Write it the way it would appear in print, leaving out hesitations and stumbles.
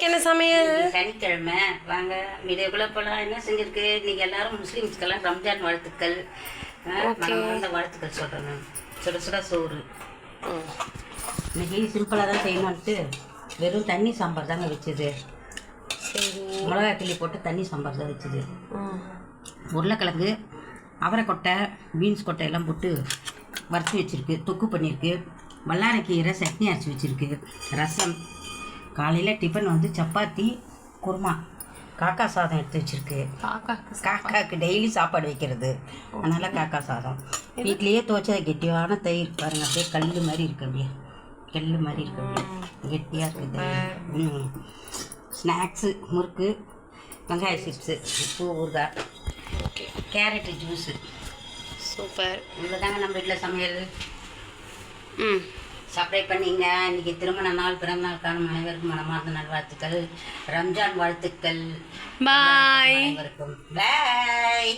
என்ன சமையல்? சனிக்கிழமை வாங்க வீடியோக்குள்ள போலாம். என்ன செஞ்சிருக்கு இன்னைக்கு? எல்லாரும் முஸ்லீம்ஸ்க்கெல்லாம் ரம்ஜான் வாழ்த்துக்கள், மனமார்ந்த வாழ்த்துக்கள் சொல்கிறேன். சுட சுட சோறு. இன்னைக்கு சிம்பிளாக தான் செய்யணும்ட்டு வெறும் தண்ணி சாம்பார் தாங்க வச்சுது. மிளகா கிள்ளி போட்டு தண்ணி சாம்பார் தான் வச்சுது. உருளைக்கிழங்கு, அவரைக்கொட்டை, பீன்ஸ் கொட்டை எல்லாம் போட்டு வறுத்து வச்சுருக்கு. தொக்கு பண்ணியிருக்கு. வல்லாரைக்கீரை சட்னி அரைச்சி வச்சுருக்கு. ரசம். காலையில் டிஃபன் வந்து சப்பாத்தி குருமா. காக்கா சாதம் எடுத்து வச்சுருக்கு. காக்காவுக்கு டெய்லி சாப்பாடு வைக்கிறது, அதனால் காக்கா சாதம். வீட்லேயே துவைச்ச கெட்டியான தயிர் பாருங்கள், அப்படியே கல் மாதிரி இருக்கு. அப்படியே கல் மாதிரி இருக்கு, அப்படியே கெட்டியாக இருக்குது. ஸ்நாக்ஸு முறுக்கு, வெங்காய சிப்ஸு, பூ ஊறுகாய், கேரட்டு ஜூஸு. சூப்பர். இவ்வளோதாங்க நம்ம வீட்டில் சமையல். சப்ஸ்கிரைப் பண்ணிங்க. இன்றைக்கி திருமண நாள், பிறந்த நாள் காணும் அனைவருக்கும் மனமார்ந்த நல்வாழ்த்துக்கள், ரம்ஜான் வாழ்த்துக்கள். பாய். அனைவருக்கும் பாய்.